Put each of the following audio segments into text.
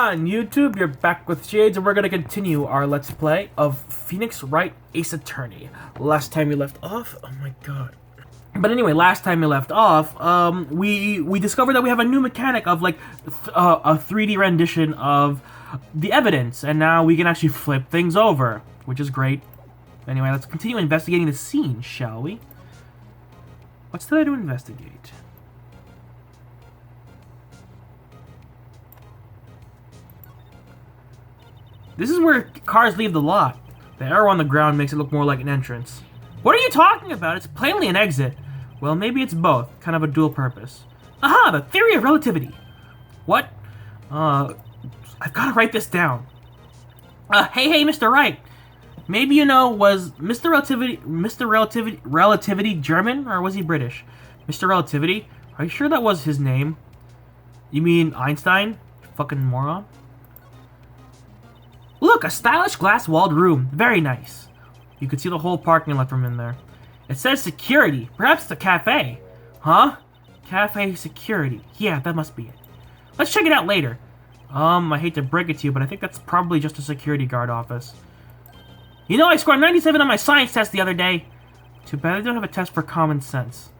on YouTube? You're back with Shades, and we're gonna continue our Let's Play of Phoenix Wright Ace Attorney. Last time we left off, oh my god. But anyway, last time we left off, we discovered that we have a new mechanic of like a 3D rendition of the evidence, and now we can actually flip things over, which is great. Anyway, let's continue investigating the scene, shall we? What's there to investigate? This is where cars leave the lot. The arrow on the ground makes it look more like an entrance. What are you talking about? It's plainly an exit. Well, maybe it's both. Kind of a dual purpose. Aha! The theory of relativity. What? I've got to write this down. Hey, Mr. Wright. Maybe you know, was Mr. Relativity German, or was he British? Mr. Relativity? Are you sure that was his name? You mean Einstein? Fucking moron. Look, a stylish glass-walled room. Very nice. You can see the whole parking lot from in there. It says security. Perhaps it's a cafe. Huh? Cafe security. Yeah, that must be it. Let's check it out later. I hate to break it to you, but I think that's probably just a security guard office. You know, I scored 97 on my science test the other day. Too bad I don't have a test for common sense.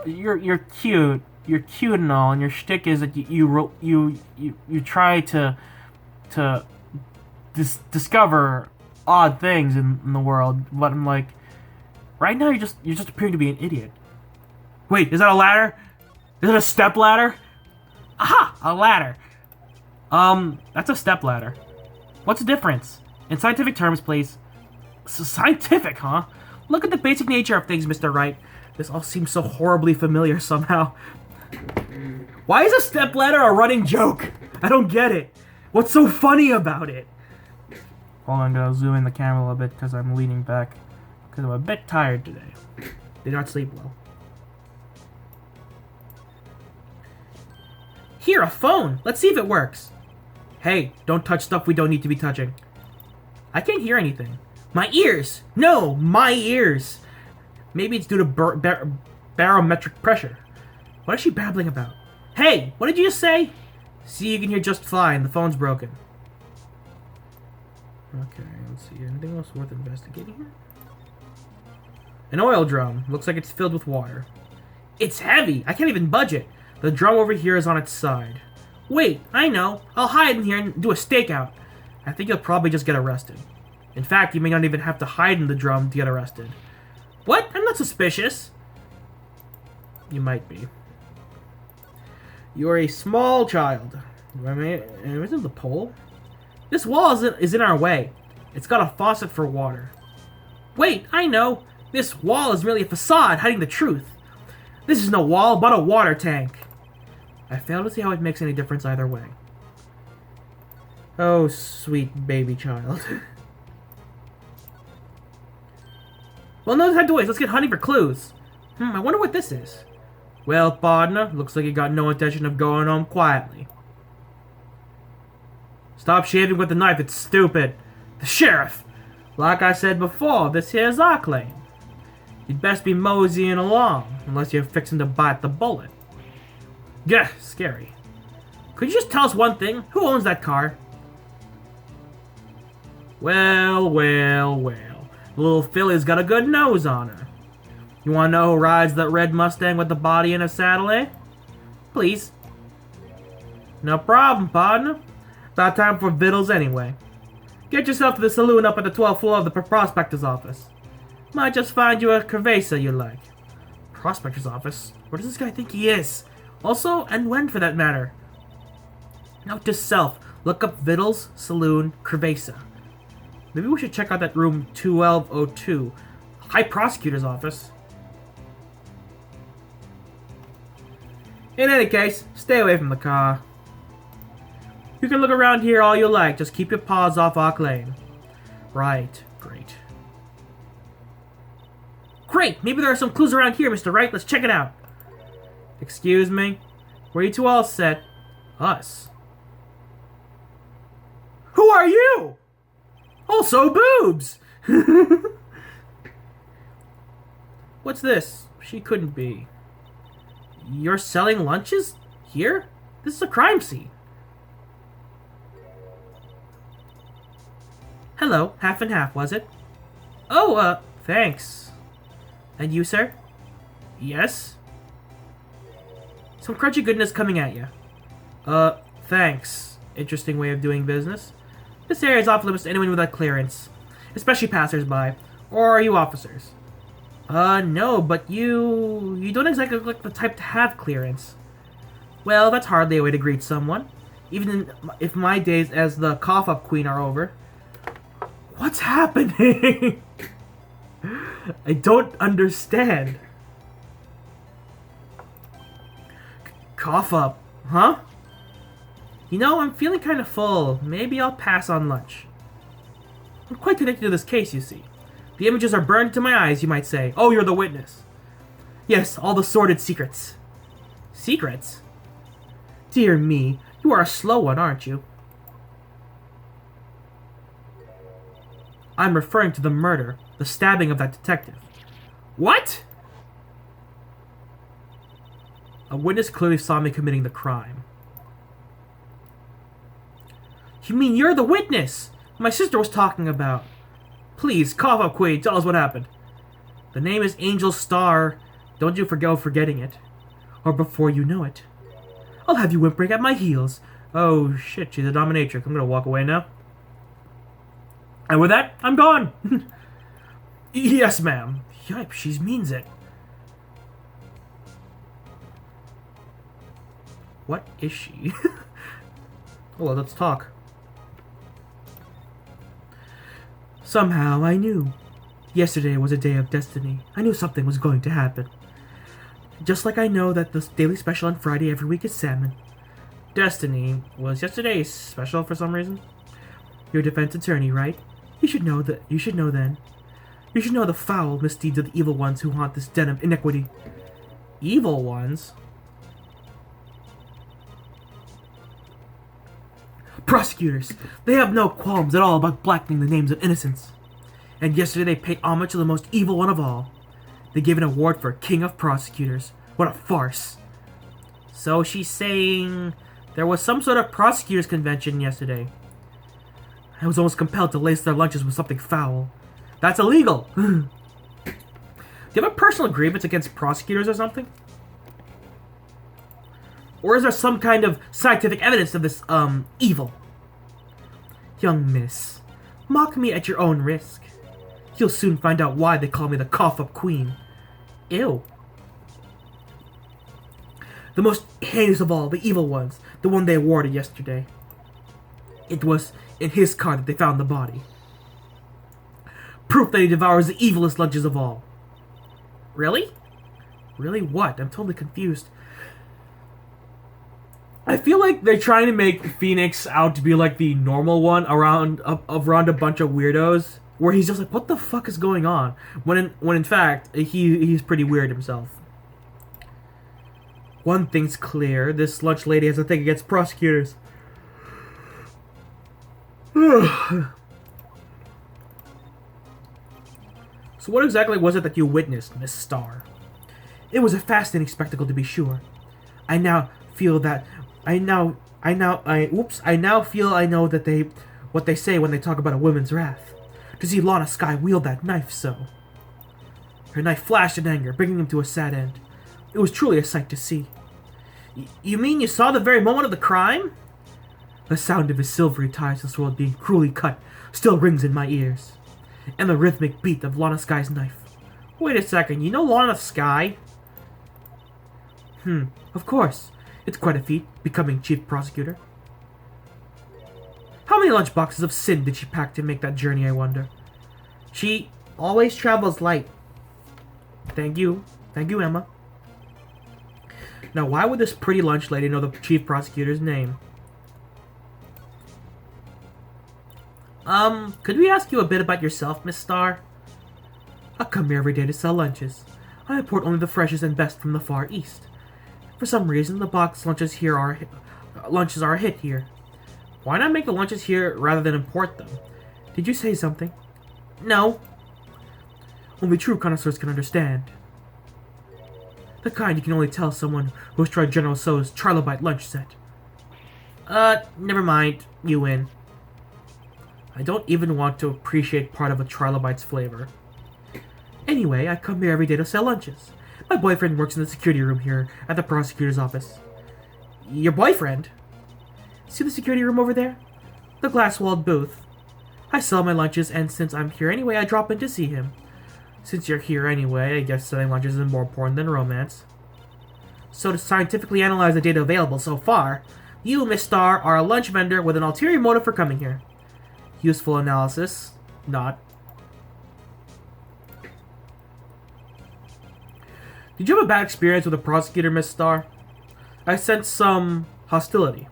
You're cute. You're cute and all, and your shtick is that you try to discover odd things in the world, but I'm like, right now you're just appearing to be an idiot. Wait, is that a ladder? Is it a step ladder? Aha, a ladder. That's a step ladder. What's the difference? In scientific terms, please. Scientific, huh? Look at the basic nature of things, Mr. Wright. This all seems so horribly familiar somehow. Why is a step ladder a running joke? I don't get it. What's so funny about it? Hold on, I'm gonna zoom in the camera a little bit because I'm leaning back. Because I'm a bit tired today. Did not sleep well. Here, a phone. Let's see if it works. Hey, don't touch stuff we don't need to be touching. I can't hear anything. My ears! No, my ears! Maybe it's due to barometric pressure. What is she babbling about? Hey, what did you just say? See, you can hear just fine. The phone's broken. Okay, let's see. Anything else worth investigating here? An oil drum. Looks like it's filled with water. It's heavy. I can't even budge it. The drum over here is on its side. Wait, I know. I'll hide in here and do a stakeout. I think you'll probably just get arrested. In fact, you may not even have to hide in the drum to get arrested. What? I'm not suspicious. You might be. You're a small child. Isn't the pole? This wall is in our way. It's got a faucet for water. Wait, I know. This wall is merely a facade hiding the truth. This is no wall, but a water tank. I fail to see how it makes any difference either way. Oh, sweet baby child. Well, no time to waste. Let's get hunting for clues. I wonder what this is. Well, partner, looks like you got no intention of going home quietly. Stop shaving with the knife, it's stupid. The sheriff! Like I said before, this here's our claim. You'd best be moseying along, unless you're fixing to bite the bullet. Gah, scary. Could you just tell us one thing? Who owns that car? Well. Little Philly's got a good nose on her. You wanna know who rides that red Mustang with the body in a saddle, eh? Please. No problem, partner. About time for vittles anyway. Get yourself to the saloon up at the 12th floor of the prospector's office. Might just find you a cerveza you like. Prospector's office? Where does this guy think he is? Also, and when for that matter? Note to self, look up Vittles, Saloon, Cerveza. Maybe we should check out that room 1202. High Prosecutor's office. In any case, stay away from the car. You can look around here all you like, just keep your paws off our claim. Right, great. Great! Maybe there are some clues around here, Mr. Wright. Let's check it out. Excuse me? Were you two all set? Us? Who are you? Also boobs! What's this? She couldn't be. You're selling lunches? Here? This is a crime scene. Hello, half and half, was it? Oh, thanks. And you, sir? Yes? Some crunchy goodness coming at you. Thanks. Interesting way of doing business. This area is off limits to anyone without clearance, especially passers-by. Or are you officers? No, but you don't exactly look like the type to have clearance. Well, that's hardly a way to greet someone, even if my days as the cough-up queen are over. What's happening? I don't understand. Cough up, huh? You know, I'm feeling kind of full. Maybe I'll pass on lunch. I'm quite connected to this case, you see. The images are burned to my eyes, you might say. Oh, you're the witness. Yes, all the sordid secrets. Secrets? Dear me, you are a slow one, aren't you? I'm referring to the murder, the stabbing of that detective. What? A witness clearly saw me committing the crime. You mean you're the witness my sister was talking about? Please, cough up, Quaid. Tell us what happened. The name is Angel Star. Don't you forget forgetting it. Or before you know it. I'll have you whimpering at my heels. Oh, shit, she's a dominatrix. I'm gonna walk away now. And with that, I'm gone. Yes, ma'am. Yipe, she means it. What is she? Well, let's talk. Somehow I knew. Yesterday was a day of destiny. I knew something was going to happen. Just like I know that the daily special on Friday every week is salmon. Destiny. Was yesterday's special for some reason? You're a defense attorney, right? You should know that. You should know then. You should know the foul misdeeds of the evil ones who haunt this den of iniquity. Evil ones? Prosecutors. They have no qualms at all about blackening the names of innocents. And yesterday they paid homage to the most evil one of all. They gave an award for King of Prosecutors. What a farce. So she's saying there was some sort of prosecutors convention yesterday. I was almost compelled to lace their lunches with something foul. That's illegal. Do you have a personal grievance against prosecutors or something? Or is there some kind of scientific evidence of this, evil? Young miss, mock me at your own risk. You'll soon find out why they call me the cough-up queen. Ew. The most heinous of all, the evil ones, the one they awarded yesterday. It was in his car that they found the body. Proof that he devours the evilest lunches of all. Really? Really what? I'm totally confused. I feel like they're trying to make Phoenix out to be like the normal one around a bunch of weirdos, where he's just like, what the fuck is going on? When in fact, he's pretty weird himself. One thing's clear, this lunch lady has a thing against prosecutors. So what exactly was it that you witnessed, Miss Starr? It was a fascinating spectacle, to be sure. I now feel that I know that what they say when they talk about a woman's wrath. To see Lana Skye wield that knife so. Her knife flashed in anger, bringing him to a sad end. It was truly a sight to see. You mean you saw the very moment of the crime? The sound of his silvery ties to this world being cruelly cut still rings in my ears. And the rhythmic beat of Lana Skye's knife. Wait a second, you know Lana Skye? Of course. It's quite a feat, becoming chief prosecutor. How many lunchboxes of sin did she pack to make that journey, I wonder? She always travels light. Thank you. Thank you, Emma. Now, why would this pretty lunch lady know the chief prosecutor's name? Could we ask you a bit about yourself, Miss Starr? I come here every day to sell lunches. I import only the freshest and best from the Far East. For some reason, the box lunches are a hit here. Why not make the lunches here rather than import them? Did you say something? No. Only true connoisseurs can understand. The kind you can only tell someone who has tried General Tso's Charlobite lunch set. Never mind. You win. I don't even want to appreciate part of a trilobite's flavor. Anyway, I come here every day to sell lunches. My boyfriend works in the security room here at the prosecutor's office. Your boyfriend? See the security room over there? The glass-walled booth. I sell my lunches, and since I'm here anyway, I drop in to see him. Since you're here anyway, I guess selling lunches is more important than romance. So to scientifically analyze the data available so far, you, Miss Star, are a lunch vendor with an ulterior motive for coming here. Useful analysis. Not. Did you have a bad experience with a prosecutor, Miss Star? I sense some hostility.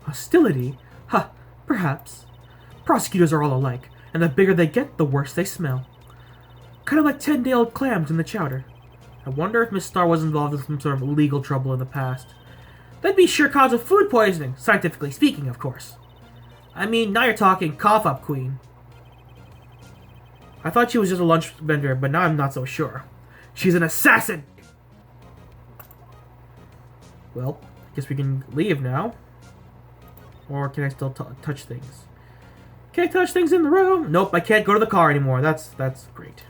Hostility? Ha, perhaps. Prosecutors are all alike, and the bigger they get, the worse they smell. Kind of like 10-day-old clams in the chowder. I wonder if Miss Star was involved in some sort of legal trouble in the past. That'd be sheer cause of food poisoning, scientifically speaking, of course. I mean, now you're talking cough-up queen. I thought she was just a lunch vendor, but now I'm not so sure. She's an assassin! Well, I guess we can leave now. Or can I still touch things? Can I touch things in the room? Nope, I can't go to the car anymore. That's great.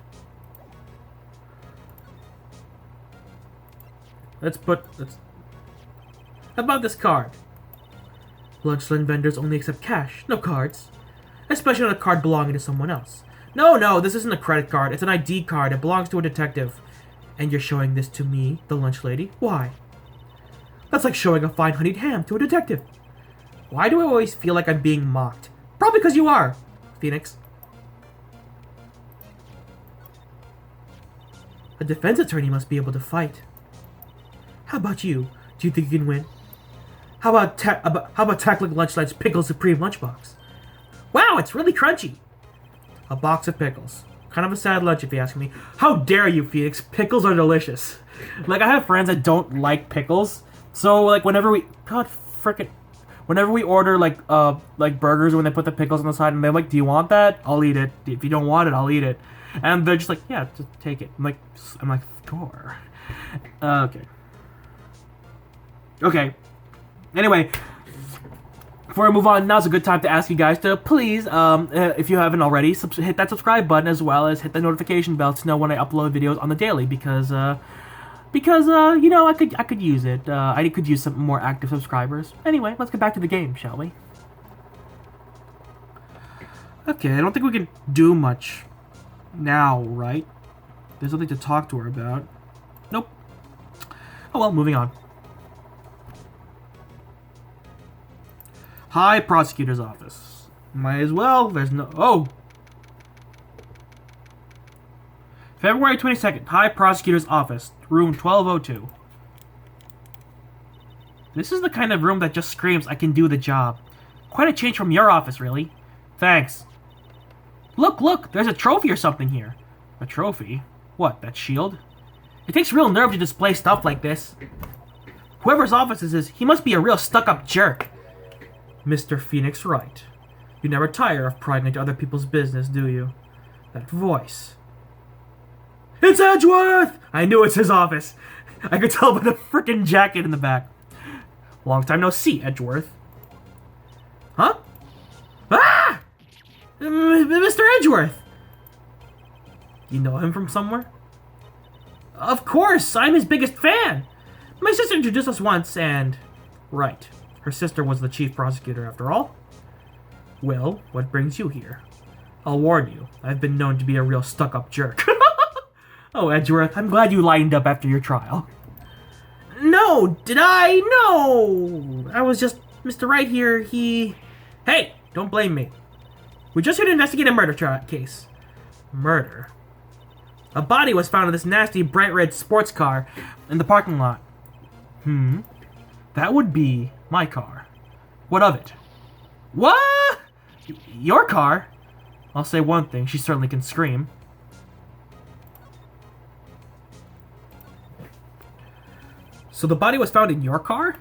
How about this card? Lunchland vendors only accept cash, no cards. Especially not a card belonging to someone else. No, this isn't a credit card. It's an ID card. It belongs to a detective. And you're showing this to me, the lunch lady? Why? That's like showing a fine honeyed ham to a detective. Why do I always feel like I'm being mocked? Probably because you are, Phoenix. A defense attorney must be able to fight. How about you? Do you think you can win? How about tackling Lunchline's Pickle Supreme lunchbox? Wow, it's really crunchy. A box of pickles. Kind of a sad lunch if you ask me. How dare you, Phoenix? Pickles are delicious. Like, I have friends that don't like pickles. So, like, whenever we order, like burgers, when they put the pickles on the side, and they're like, do you want that? I'll eat it. If you don't want it, I'll eat it. And they're just like, yeah, just take it. I'm like, sure. Okay. Anyway, before I move on, now's a good time to ask you guys to please, if you haven't already, hit that subscribe button, as well as hit the notification bell to know when I upload videos on the daily, because you know, I could use it. I could use some more active subscribers. Anyway, let's get back to the game, shall we? Okay, I don't think we can do much now, right? There's nothing to talk to her about. Nope. Oh well, moving on. Hi, prosecutor's office. Might as well. There's no... Oh! February 22nd. Hi, prosecutor's office. Room 1202. This is the kind of room that just screams, I can do the job. Quite a change from your office, really. Thanks. Look! There's a trophy or something here. A trophy? What, that shield? It takes real nerve to display stuff like this. Whoever's office this is, he must be a real stuck-up jerk. Mr. Phoenix Wright. You never tire of prying into other people's business, do you? That voice. It's Edgeworth! I knew it's his office. I could tell by the frickin' jacket in the back. Long time no see, Edgeworth. Huh? Ah! Mr. Edgeworth! You know him from somewhere? Of course! I'm his biggest fan! My sister introduced us once, and... Right. Her sister was the chief prosecutor, after all. Well, what brings you here? I'll warn you, I've been known to be a real stuck-up jerk. Oh, Edgeworth, I'm glad you lightened up after your trial. No, did I? No! I was just... Mr. Wright here, he... Hey, don't blame me. We're just here to investigate a murder case. Murder? A body was found in this nasty bright red sports car in the parking lot. That would be my car. What of it? What? Your car? I'll say one thing, she certainly can scream. So the body was found in your car?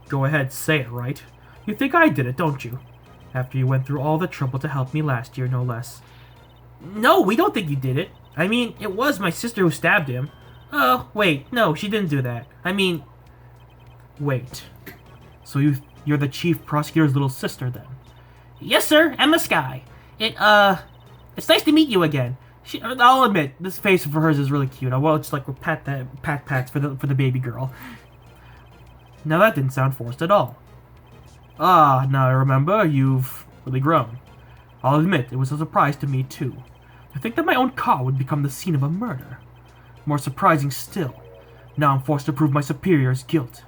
Go ahead, say it, Wright. You think I did it, don't you? After you went through all the trouble to help me last year, no less. No, we don't think you did it. I mean, it was my sister who stabbed him. Oh, wait, no, she didn't do that. I mean... Wait. So you're the chief prosecutor's little sister, then? Yes, sir, Emma Sky. It's nice to meet you again. I'll admit, this face of hers is really cute. Well, it's like pat pats for the baby girl. Now that didn't sound forced at all. Ah, now I remember, you've really grown. I'll admit, it was a surprise to me too. To think that my own car would become the scene of a murder. More surprising still, now I'm forced to prove my superior's guilt.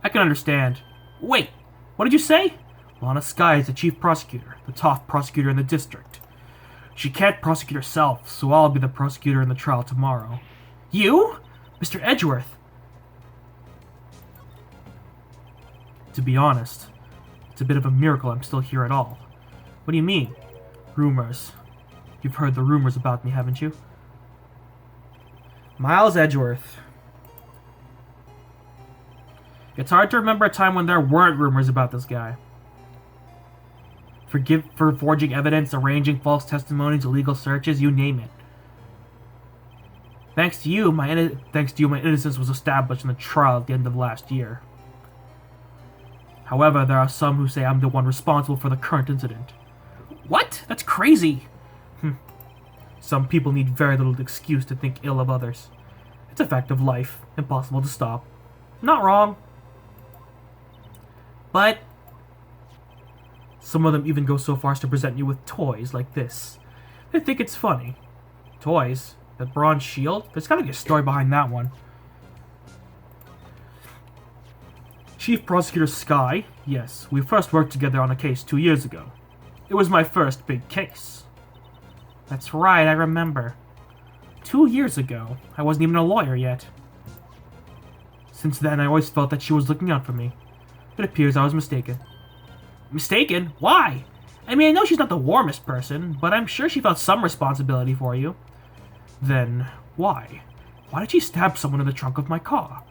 I can understand. Wait, what did you say? Lana Skye is the chief prosecutor, the top prosecutor in the district. She can't prosecute herself, so I'll be the prosecutor in the trial tomorrow. You? Mr. Edgeworth? To be honest, it's a bit of a miracle I'm still here at all. What do you mean? Rumors. You've heard the rumors about me, haven't you? Miles Edgeworth. It's hard to remember a time when there weren't rumors about this guy. For forging evidence, arranging false testimonies, illegal searches, you name it. Thanks to you, my innocence was established in the trial at the end of last year. However, there are some who say I'm the one responsible for the current incident. What? That's crazy! Some people need very little excuse to think ill of others. It's a fact of life, impossible to stop. Not wrong. But some of them even go so far as to present you with toys like this. They think it's funny. Toys? That bronze shield? There's gotta be a story behind that one. Chief Prosecutor Skye? Yes, we first worked together on a case 2 years ago. It was my first big case. That's right, I remember. 2 years ago. I wasn't even a lawyer yet. Since then, I always felt that she was looking out for me. It appears I was mistaken. Mistaken? Why? I mean, I know she's not the warmest person, but I'm sure she felt some responsibility for you. Then, why? Why did she stab someone in the trunk of my car?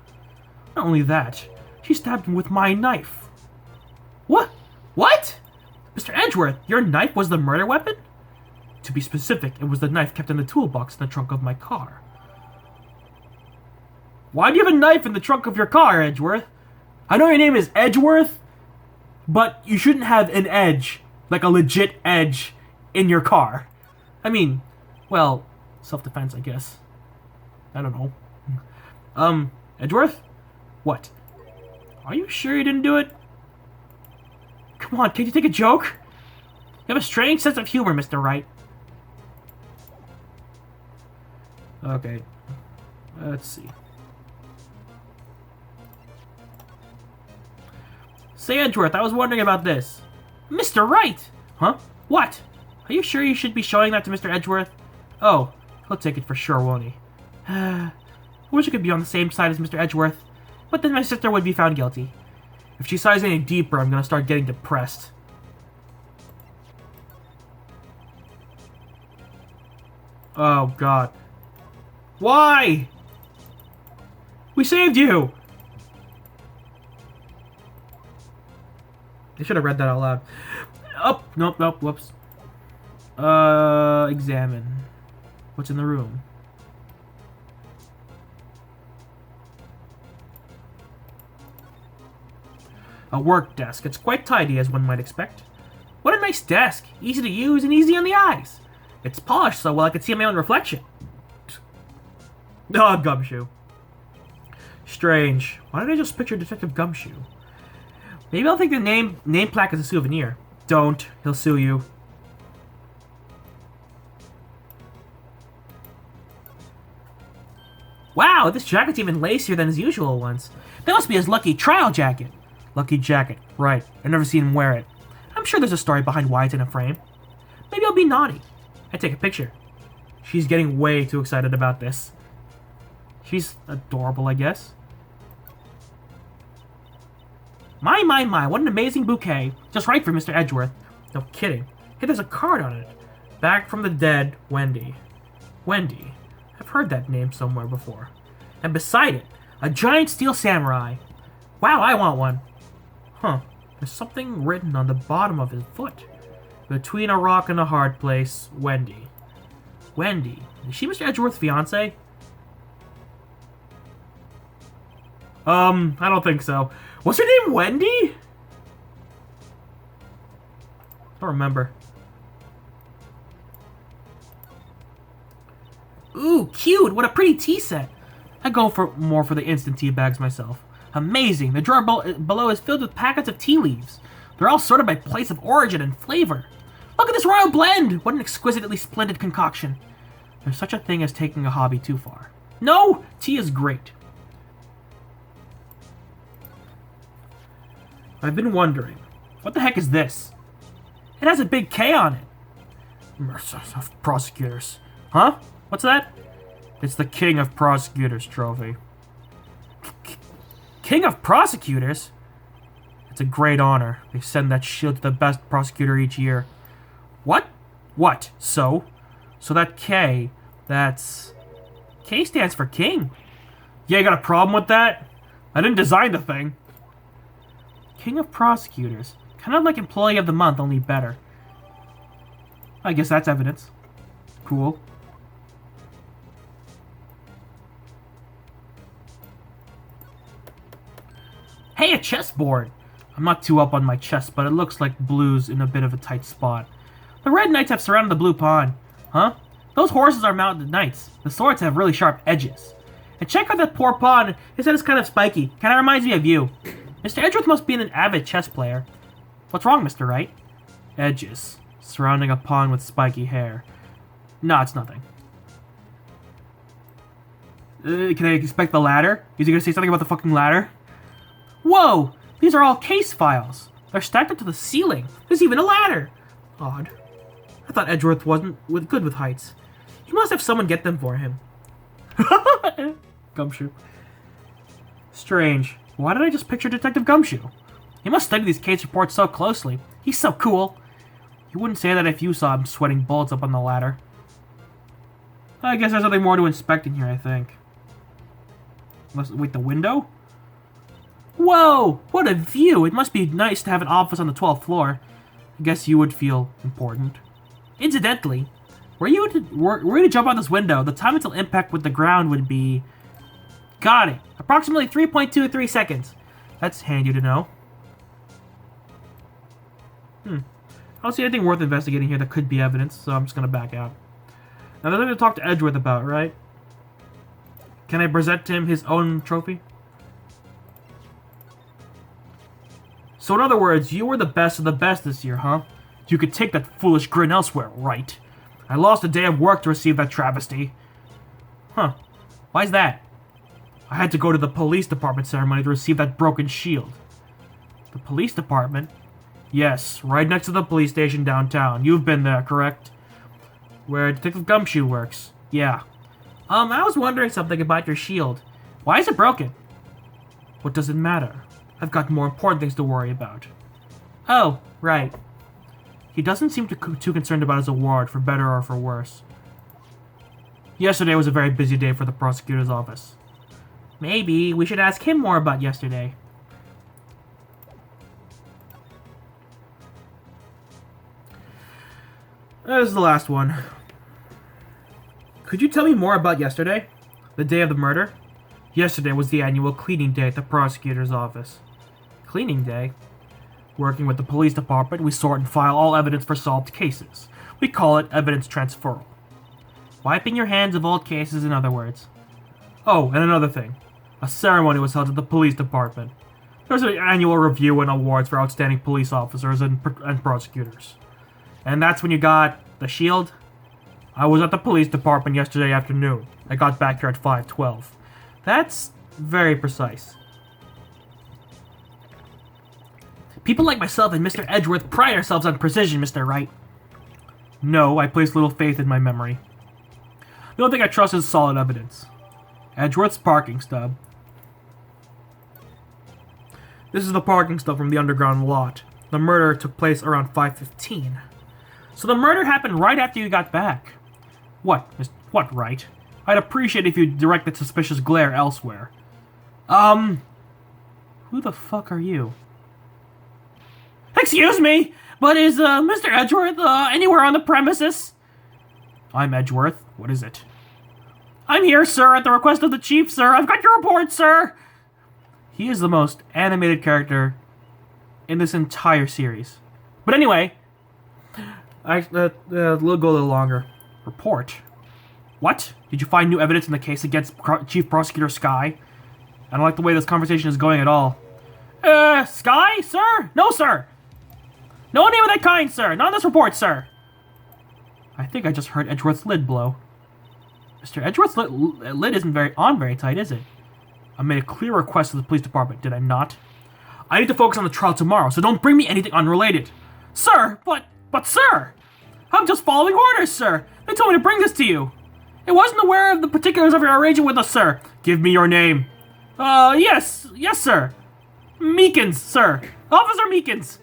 Not only that, she stabbed him with my knife. What? What? Mr. Edgeworth, your knife was the murder weapon? To be specific, it was the knife kept in the toolbox in the trunk of my car. Why do you have a knife in the trunk of your car, Edgeworth? I know your name is Edgeworth, but you shouldn't have an edge, like a legit edge, in your car. I mean, well, self-defense, I guess. I don't know. Edgeworth? What? Are you sure you didn't do it? Come on, can't you take a joke? You have a strange sense of humor, Mr. Wright. Okay. Let's see. Say, Edgeworth, I was wondering about this. Mr. Wright! Huh? What? Are you sure you should be showing that to Mr. Edgeworth? Oh, he'll take it for sure, won't he? I wish I could be on the same side as Mr. Edgeworth, but then my sister would be found guilty. If she sighs any deeper, I'm gonna start getting depressed. Oh, God. Why? We saved you! I should have read that out loud. Oh, nope, whoops. Examine. What's in the room? A work desk. It's quite tidy, as one might expect. What a nice desk. Easy to use and easy on the eyes. It's polished so well I can see my own reflection. Oh, Gumshoe. Strange. Why did I just picture Detective Gumshoe? Maybe I'll take the name plaque as a souvenir. Don't. He'll sue you. Wow, this jacket's even lacier than his usual ones. That must be his lucky trial jacket. Lucky jacket. Right. I've never seen him wear it. I'm sure there's a story behind why it's in a frame. Maybe I'll be naughty. I take a picture. She's getting way too excited about this. She's adorable, I guess. My, what an amazing bouquet. Just right for Mr. Edgeworth. No kidding. Hey, there's a card on it. Back from the dead, Wendy. Wendy. I've heard that name somewhere before. And beside it, a giant steel samurai. Wow, I want one. Huh. There's something written on the bottom of his foot. Between a rock and a hard place, Wendy. Wendy. Is she Mr. Edgeworth's fiancée? I don't think so. What's her name, Wendy? I don't remember. Ooh, cute! What a pretty tea set! I go for more for the instant tea bags myself. Amazing! The drawer below is filled with packets of tea leaves. They're all sorted by place of origin and flavor. Look at this royal blend! What an exquisitely splendid concoction. There's such a thing as taking a hobby too far. No! Tea is great. I've been wondering, what the heck is this? It has a big K on it. Merciless of prosecutors. Huh? What's that? It's the King of Prosecutors trophy. King of Prosecutors? It's a great honor. They send that shield to the best prosecutor each year. What? What? So? So that K, that's... K stands for King. Yeah, you got a problem with that? I didn't design the thing. King of Prosecutors. Kind of like Employee of the Month, only better. I guess that's evidence. Cool. Hey, a chessboard! I'm not too up on my chess, but it looks like blue's in a bit of a tight spot. The red knights have surrounded the blue pawn. Huh? Those horses are mounted knights. The swords have really sharp edges. And check out that poor pawn. His head is kind of spiky. Kind of reminds me of you. Mr. Edgeworth must be an avid chess player. What's wrong, Mr. Wright? Edges. Surrounding a pawn with spiky hair. No, it's nothing. Can I expect the ladder? Is he gonna say something about the fucking ladder? Whoa! These are all case files. They're stacked up to the ceiling. There's even a ladder. Odd. I thought Edgeworth wasn't good with heights. He must have someone get them for him. Gumshoe. Strange. Why did I just picture Detective Gumshoe? He must study these case reports so closely. He's so cool. You wouldn't say that if you saw him sweating bullets up on the ladder. I guess there's nothing more to inspect in here, I think. Wait, the window? Whoa! What a view! It must be nice to have an office on the 12th floor. I guess you would feel important. Incidentally, were you to jump out this window, the time until impact with the ground would be... Got it! Approximately 3.23 seconds. That's handy to know. I don't see anything worth investigating here that could be evidence, so I'm just gonna back out. Now, there's nothing to talk to Edgeworth about, right? Can I present him his own trophy? So in other words, you were the best of the best this year, huh? You could take that foolish grin elsewhere, right? I lost a day of work to receive that travesty. Huh. Why's that? I had to go to the police department ceremony to receive that broken shield. The police department? Yes, right next to the police station downtown. You've been there, correct? Where Detective Gumshoe works. Yeah. I was wondering something about your shield. Why is it broken? What does it matter? I've got more important things to worry about. Oh, right. He doesn't seem too concerned about his award, for better or for worse. Yesterday was a very busy day for the prosecutor's office. Maybe we should ask him more about yesterday. This is the last one. Could you tell me more about yesterday? The day of the murder? Yesterday was the annual cleaning day at the prosecutor's office. Cleaning day? Working with the police department, we sort and file all evidence for solved cases. We call it evidence transferal. Wiping your hands of old cases, in other words. Oh, and another thing. A ceremony was held at the police department. There's an annual review and awards for outstanding police officers and prosecutors. And that's when you got the shield? I was at the police department yesterday afternoon. I got back here at 5:12. That's very precise. People like myself and Mr. Edgeworth pride ourselves on precision, Mr. Wright. No, I place little faith in my memory. The only thing I trust is solid evidence. Edgeworth's parking stub. This is the parking stub from the underground lot. The murder took place around 5:15. So the murder happened right after you got back. What, Wright? I'd appreciate if you'd direct that suspicious glare elsewhere. Who the fuck are you? Excuse me, but is, Mr. Edgeworth, anywhere on the premises? I'm Edgeworth. What is it? I'm here, sir, at the request of the chief, sir. I've got your report, sir. He is the most animated character in this entire series. But anyway, We'll go a little longer. Report. What? Did you find new evidence in the case against Chief Prosecutor Sky? I don't like the way this conversation is going at all. Sky, sir? No, sir. No name of that kind, sir. Not in this report, sir. I think I just heard Edgeworth's lid blow. Mr. Edgeworth's lid isn't very tight, is it? I made a clear request to the police department, did I not? I need to focus on the trial tomorrow, so don't bring me anything unrelated. Sir, but sir! I'm just following orders, sir. They told me to bring this to you. I wasn't aware of the particulars of your arrangement with us, sir. Give me your name. Yes, sir. Meekins, sir. Officer Meekins.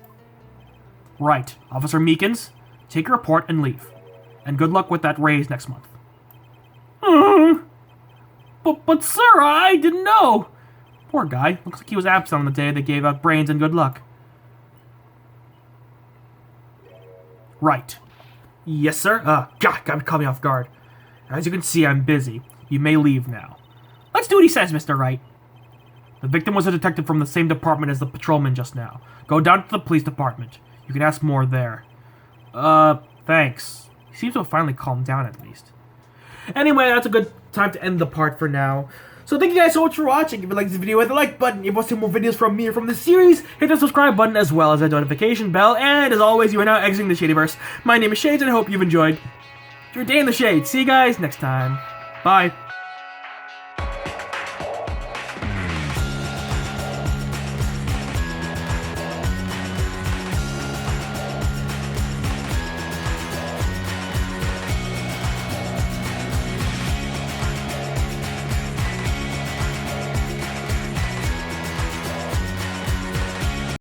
Right, Officer Meekins. Take your report and leave. And good luck with that raise next month. But sir, I didn't know. Poor guy. Looks like he was absent on the day they gave out brains and good luck. Right. Yes, sir? God, caught me off guard. As you can see, I'm busy. You may leave now. Let's do what he says, Mr. Wright. The victim was a detective from the same department as the patrolman just now. Go down to the police department. You can ask more there. Thanks. He seems to have finally calmed down at least. Anyway, that's a good time to end the part for now. So thank you guys so much for watching. If you like this video, hit the like button. If you want to see more videos from me or from this series, hit the subscribe button as well as the notification bell. And as always, you are now exiting the Shadyverse. My name is Shades and I hope you've enjoyed your day in the shade. See you guys next time. Bye.